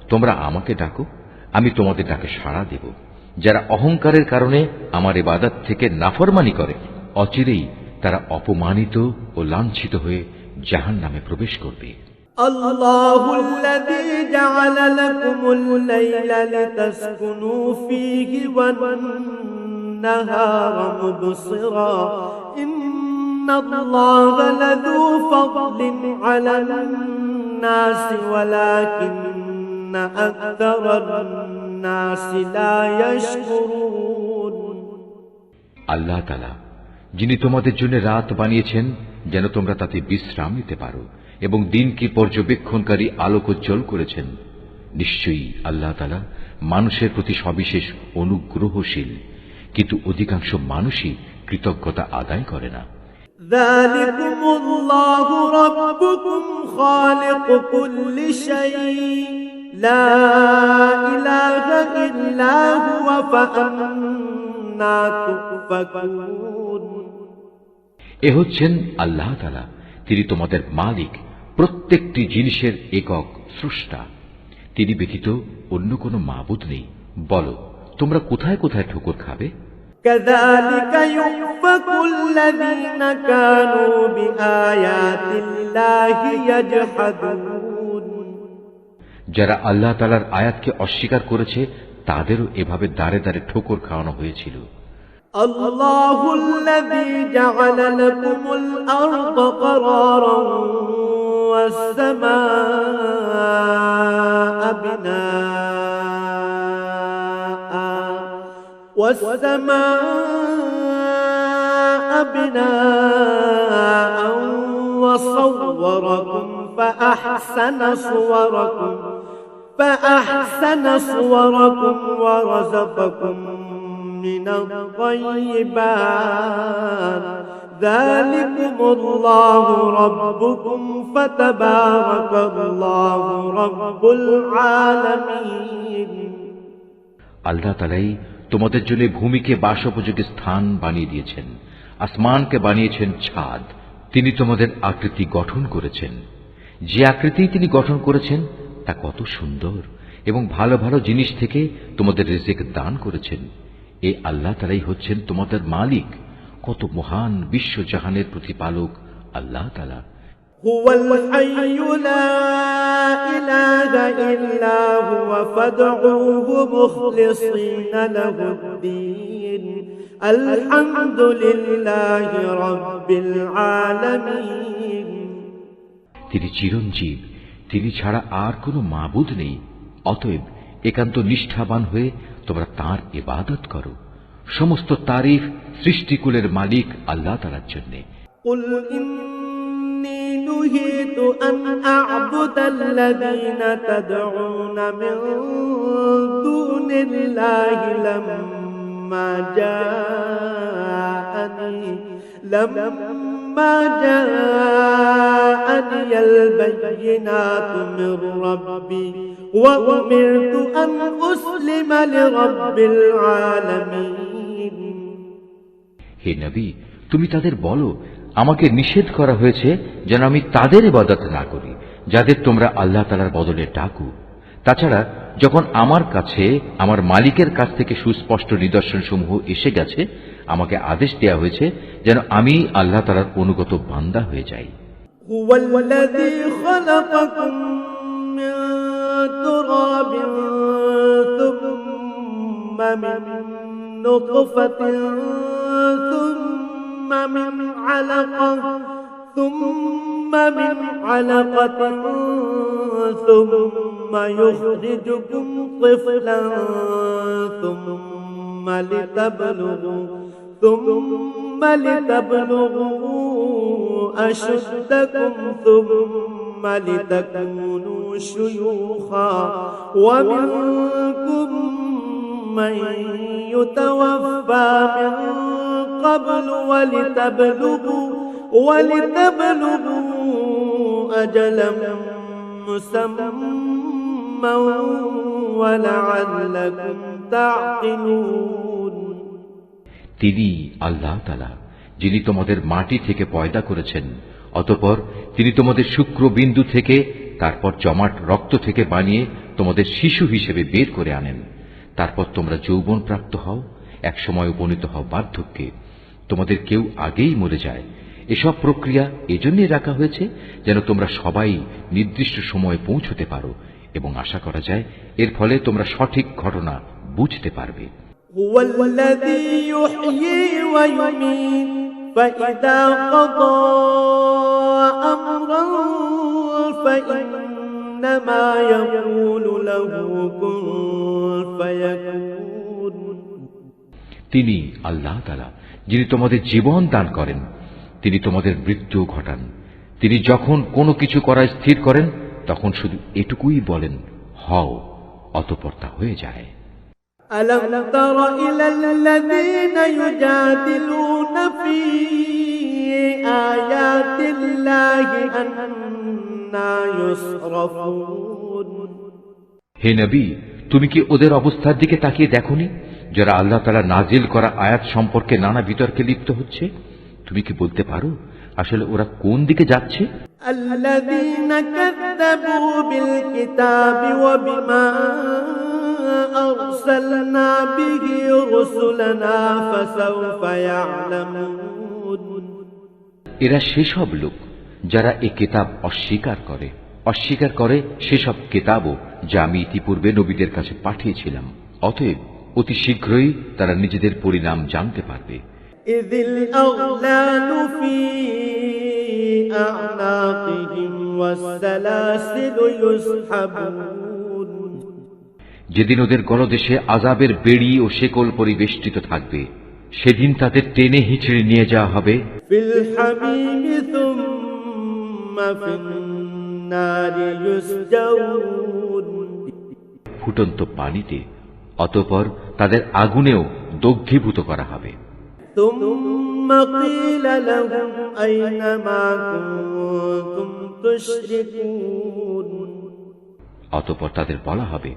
তোমরা আমাকে ডাকো, আমি তোমাদের ডাকে সাড়া দেব। যারা অহংকারের কারণে আমার ইবাদত থেকে নাফরমানি করে, অচিরেই তারা অপমানিত ও লাঞ্ছিত হয়ে জাহান্নামে প্রবেশ করবে। الله الذي جعل لكم الليل لتسكنوا فيه والنهار مبصرا إن الله لذو فضل على الناس ولكن أكثر الناس لا يشكرون আল্লাহ তাআলা যিনি তোমাদের জন্য রাত বানিয়েছেন যেন তোমরা তাতে বিশ্রাম নিতে পারো, এবং দিনকে পর্যবেক্ষণকারী আলোকোজ্জ্বল করেছেন। নিশ্চয়ই আল্লাহ তাআলা মানুষের প্রতি সবিশেষ অনুগ্রহশীল, কিন্তু অধিকাংশ মানুষই কৃতজ্ঞতা আদায় করে না। ذلكم الله ربكم خالق كل شيء لا إله إلا هو فأنا تؤفكون এ হচ্ছেন আল্লাহ তাআলা, তিনি তোমাদের মালিক, প্রত্যেকটি জিনিসের একক স্রষ্টা। তিনি ব্যতীত অন্য কোনো মাবুদ নেই। বলো, তোমরা কোথায় কোথায় ঠোকর খাবে? كذلك يؤفك الذين كانوا بآيات الله يجحدون যারা আল্লাহ তাআলার আয়াতকে অস্বীকার করেছে তাদেরও এভাবে দাঁড়ে দাঁড়ে ঠোকর খাওয়ানো হয়েছিল। الله الذي جعل لكم الأرض قرارا والسماء بناء وصوركم فأحسن صوركم ورزقكم من الطيبات ذلكم الله ربكم فتبارك الله رب العالمين আল্লাহ তাআলাই তোমাদের জন্য ভূমিকে বাসোপযোগী স্থান বানিয়ে দিয়েছেন, আসমানকে বানিয়েছেন ছাদ। তিনি তোমাদের আকৃতি গঠন করেছেন। যে আকৃতি তিনি গঠন করেছেন তা কত সুন্দর, এবং ভালো ভালো জিনিস থেকে তোমাদের রিজিক দান করেছেন। এই আল্লাহ তাআলাই হচ্ছেন তোমাদের মালিক। কত মহান বিশ্বজাহানের প্রতিপালক আল্লাহ তাআলা। هو الحي لا إله إلا هو فادعوه مخلصين له الدين الحمد لله رب العالمين তিনি চিরঞ্জীব, তিনি ছাড়া আর কোনো মাবুদ নেই। অতএব একান্ত নিষ্ঠাবান হয়ে তোমরা তাঁর ইবাদত করো। সমস্ত তারিফ সৃষ্টিকুলের মালিক আল্লাহ তাআলার জন্য। قل إني نهيت أن أعبد الذين تدعون من دون الله لما جاءني البينات من ربي وأمرت أن أسلم لرب العالمين হে নবী, তুমি তাদের বলো, আমাকে নিষেধ করা হয়েছে যেন আমি তাদের ইবাদত না করি যাদের তোমরা আল্লাহ তাআলার বদলে ডাকো। তাছাড়া যখন আমার কাছে আমার মালিকের কাছ থেকে সুস্পষ্ট নিদর্শনসমূহ এসে গেছে, আমাকে আদেশ দেয়া হয়েছে যেন আমি আল্লাহ তাআলার অনুগত বান্দা হয়ে যাই। هو الذي خلقكم من تراب ثم من نطفة ثم من علقة ثم يخرجكم طفلا ثم لتبلغوا أشدكم ثم لتكونوا شيوخا ومنكم من يتوفى من قبل ولتبلغوا أجلا مسمى ولعلكم تعقلون তিনি আল্লাহ তাআলা যিনি তোমাদের মাটি থেকে পয়দা করেছেন, অতঃপর তিনি তোমাদের শুক্রবিন্দু থেকে, তারপর জমাট রক্ত থেকে বানিয়ে তোমাদের শিশু হিসেবে বের করে আনেন। তারপর তোমরা যৌবন প্রাপ্ত হও, একসময় উপনীত হও বার্ধক্যে, তোমাদের কেউ আগেই মরে যায়। এসব প্রক্রিয়া এজন্যই রাখা হয়েছে যেন তোমরা সবাই নির্দিষ্ট সময়ে পৌঁছতে পারো, এবং আশা করা যায় এর ফলে তোমরা সঠিক ঘটনা বুঝতে পারবে। هو الذي يحيي ويميت فإذا قضى أمرا فإنما يقول له كن فيكون। তিনি আল্লাহ তাআলা, যিনি তোমাদের জীবন দান করেন, তিনি তোমাদের মৃত্যু ঘটান। তিনি যখন কোনো কিছু করা স্থির করেন তখন শুধু এটুকুই বলেন, হও, অতঃপর তা হয়ে যায়। ألم تر إلى الذين يجادلون في آيات الله أنى يصرفون। হে নবী, তুমি কি ওদের অবস্থার দিকে তাকিয়ে দেখোনি, যারা আল্লাহ তাআলা নাজিল করা আয়াত সম্পর্কে নানা বিতর্কে লিপ্ত হচ্ছে? তুমি কি বলতে পারো আসলে ওরা কোন দিকে যাচ্ছে? الذين كذبوا بالكتاب وبما أرسلنا به رسلنا فسوف يعلمون। এরা সেসব লোক যারা এ কিতাব অস্বীকার করে সেসব কিতাবও যা আমি ইতিপূর্বে নবীদের কাছে পাঠিয়েছিলাম। অতএব অতি শীঘ্রই তারা নিজেদের পরিণাম জানতে পারবে। إذ الأغلال في أعناقهم والسلاسل يسحبون। যেদিন ওদের গলদেশে আযাবের বেড়ি ও শেকল পরিবেষ্টিত থাকবে, সেদিন তাদের টেনে হিঁচড়ে নিয়ে যাওয়া হবে في الحميم ثم في النار يسجرون। ফুটন্ত পানিতে, অতঃপর তাদের আগুনেও দগ্ধীভূত করা হবে। ثم قيل لهم أين ما كنتم تشركون। অতঃপর তাদের বলা হবে,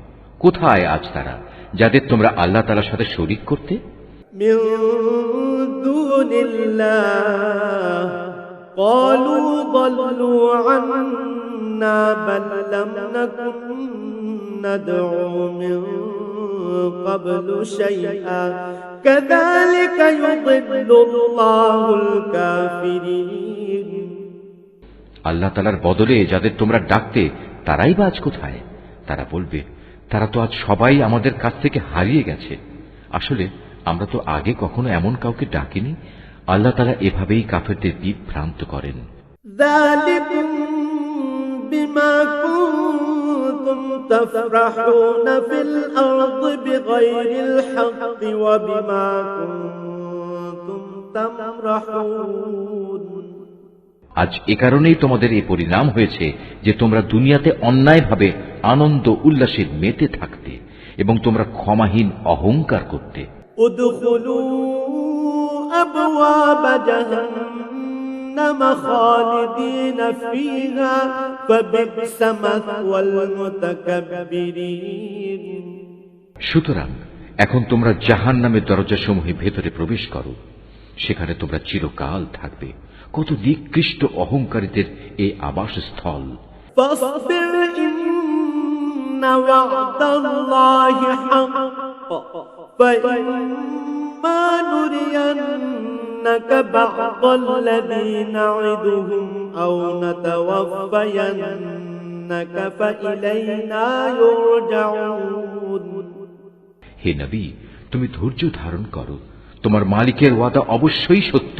কোথায় আজ তারা যাদের তোমরা আল্লাহ তাআলার সাথে শরীক করতে? من دون الله قالوا ضلوا عنا بل لم نكن ندعو من قبل شيئا كذلك يضل الله الكافرين। আল্লাহ তাআলার বদলে যাদের তোমরা ডাকতে তারাই বা আজ কোথায়? তারা বলবে, তারা তো আজ সবাই আমাদের কাছ থেকে হারিয়ে গেছে। আসলে আমরা তো আগে কখনো এমন কাউকে ডাকিনি। আল্লাহ তাআলা এভাবেই কাফেরদের বিভ্রান্ত করেন। ذلكم بما كنتم تفرحون في الأرض بغير الحق وبما كنتم تمرحون। আজ এ কারণেই তোমাদের এই পরিণাম হয়েছে যে তোমরা দুনিয়াতে অন্যায়ভাবে আনন্দ উল্লাসে মেতে থাকতে এবং তোমরা ক্ষমাহীন অহংকার করতে। ادخلوا أبواب جهنم خالدين فيها فبئس مثوى المتكبرين। সুতরাং এখন তোমরা জাহান্নামের দরজাসমূহে ভেতরে প্রবেশ করো, সেখানে তোমরা চিরকাল থাকবে। কত নিকৃষ্ট অহংকারীদের এই আবাসস্থল। فاصبر إن وعد الله حق فإما نرينك بعض الذي نعدهم أو نتوفينك فإلينا يرجعون। হে নবী, তুমি ধৈর্য ধারণ করো। তোমার মালিকের ওয়াদা অবশ্যই সত্য।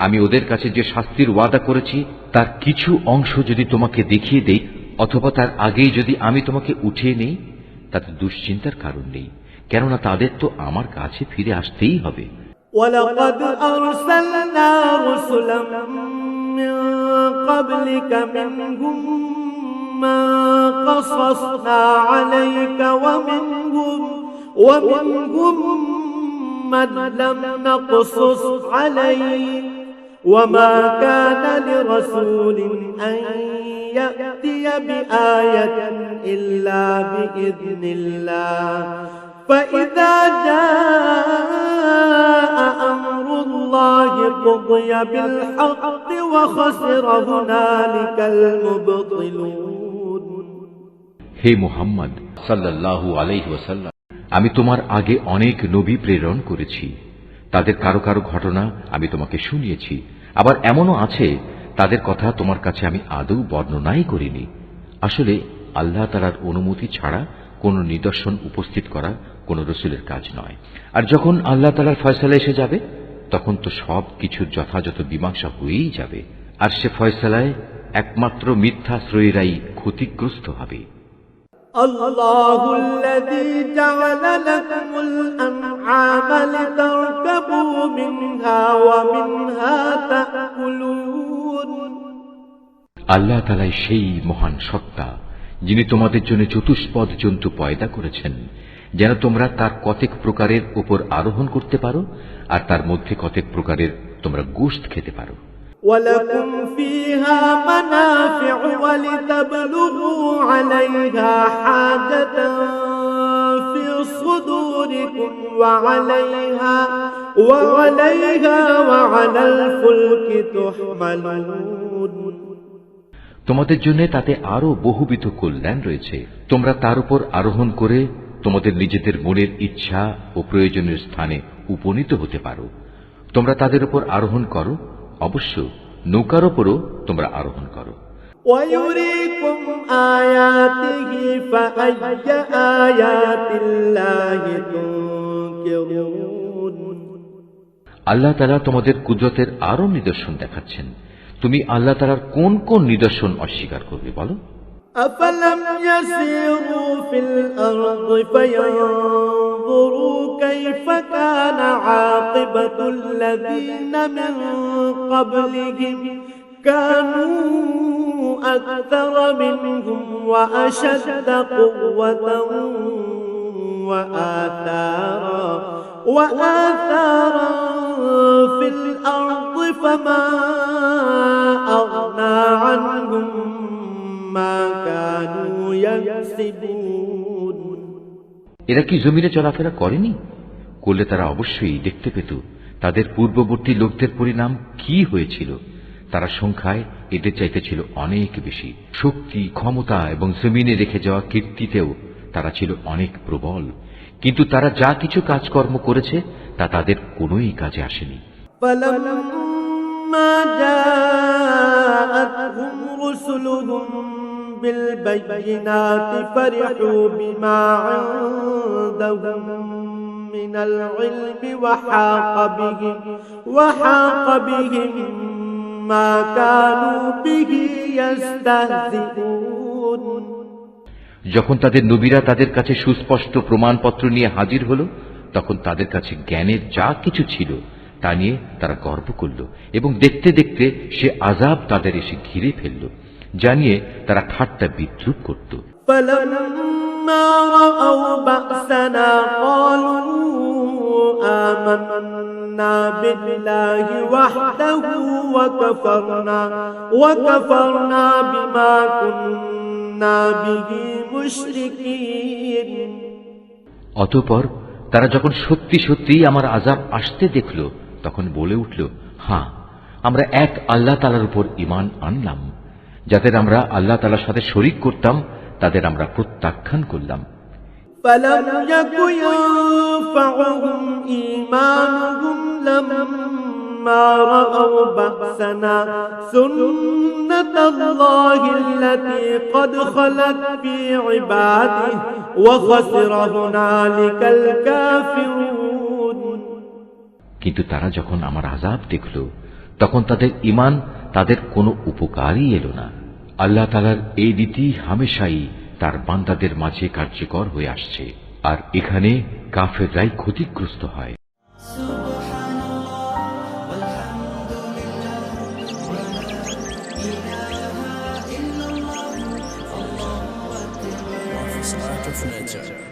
আমি ওদের কাছে যে শাস্তির ওয়াদা করেছি তার কিছু অংশ যদি তোমাকে দেখিয়ে দেই, অথবা তার আগেই যদি আমি তোমাকে উঠিয়ে নেই, তাতে দুশ্চিন্তার কারণ নেই, কেননা তাদের তো আমার কাছে ফিরে আসতেই হবে। ولقد أرسلنا رسلا من قبلك منهم من قصصنا عليك ومنهم من لم نقصص عليك وما كان لرسول أن يأتي بآية إلا بإذن الله فإذا جاء أمر الله قضي بالحق وخسر هنالك المبطلون হে মুহাম্মদ সাল্লাল্লাহু আলাইহি ওয়াসাল্লাম, আমি তোমার আগে অনেক নবী প্রেরণ করেছি। তাদের কারো কারো ঘটনা আমি তোমাকে শুনিয়েছি, আবার এমনও আছে তাদের কথা তোমার কাছে আমি আদৌ বর্ণনাই করিনি। আসলে আল্লাহ তাআলার অনুমতি ছাড়া কোনো নিদর্শন উপস্থিত করা কোনো রসুলের কাজ নয়। আর যখন আল্লাহ তাআলার ফয়সালা এসে যাবে তখন তো সব কিছুর যথাযথ মীমাংসা হয়েই যাবে, আর সে ফয়সালায় একমাত্র মিথ্যাশ্রয়ীরাই ক্ষতিগ্রস্ত হবে। الله الذي جعل لكم الأنعام لتركبوا منها ومنها تأكلون আল্লাহ তাআলাই সেই মহান সত্তা যিনি তোমাদের জন্য চতুষ্পদ জন্তু পয়দা করেছেন, যেন তোমরা তার কতেক প্রকারের উপর আরোহণ করতে পারো আর তার মধ্যে কতেক প্রকারের তোমরা গোশত খেতে পারো। ولكم فيها منافع ولتبلغوا عليها حاجة في صدوركم وعليها وعلى الفلك تحملون তোমাদের জন্য তাতে আরো বহুবিধ কল্যাণ রয়েছে। তোমরা তার উপর আরোহণ করে তোমাদের নিজেদের মনের ইচ্ছা ও প্রয়োজনীয় স্থানে উপনীত হতে পারো। তোমরা তাদের উপর আরোহণ করো, অবশ্য নৌকার উপরও তোমরা আরোহণ করো। ويريكم آياته فأي آيات الله تنكرون আল্লাহ তাআলা তোমাদের কুদরতের আরো নিদর্শন দেখাচ্ছেন। তুমি আল্লাহ তাআলার কোন কোন নিদর্শন অস্বীকার করবে বলো? أفلم يسيروا في الأرض فينظروا كيف كان عاقبة الذين من قبلهم كانوا أكثر منهم وأشد قوة وآثارا في الأرض فما أغنى عنهم ما كانوا يكسبون এরা কি জমিনে চলাফেরা করেনি? করলে তারা অবশ্যই দেখতে পেত তাদের পূর্ববর্তী লোকদের পরিণাম কি হয়েছিল। তারা সংখ্যায় এদের চাইতে ছিল অনেক বেশি, শক্তি, ক্ষমতা এবং জমিনে রেখে যাওয়া কীর্তিতেও তারা ছিল অনেক প্রবল, কিন্তু তারা যা কিছু কাজকর্ম করেছে তা তাদের কোনোই কাজে আসেনি। فلما جاءتهم رسلهم بالبينات فرحوا بما عندهم من العلم وحاق بهم ما كانوا به يستهزئون যখন তাদের নবীরা তাদের কাছে সুস্পষ্ট প্রমাণপত্র নিয়ে হাজির হল, তখন তাদের কাছে জ্ঞানের যা কিছু ছিল তা নিয়ে তারা গর্ব করল এবং দেখতে দেখতে সে আযাব তাদের এসে ঘিরে ফেলল, যা নিয়ে তারা ঠাট্টা বিদ্রূপ করত। فلما رأوا بأسنا قالوا آمنا بالله وحده وكفرنا بما كنا به مشركين অতঃপর তারা যখন সত্যি সত্যি আমার আযাব আসতে দেখল তখন বলে উঠল, হ্যাঁ, আমরা এক আল্লাহ তাআলার উপর ঈমান আনলাম। যাদের আমরা আল্লাহ তাআলার সাথে শরীক করতাম তাদের আমরা প্রত্যাখ্যান করলাম। فلم يك ينفعهم إيمانهم لما رأوا بأسنا سنة الله التي قد خلت في عباده وخسر هنالك الكافرون কিন্তু তারা যখন আমার আযাব দেখল তখন তাদের ঈমান তাদের কোনো উপকারই এলো না। আল্লাহ তাআলার এই রীতি হামেশাই তার বান্দাদের মাঝে কার্যকর হয়ে আসছে, আর এখানে কাফেররাই ক্ষতিগ্রস্ত হয়। Art of Nature.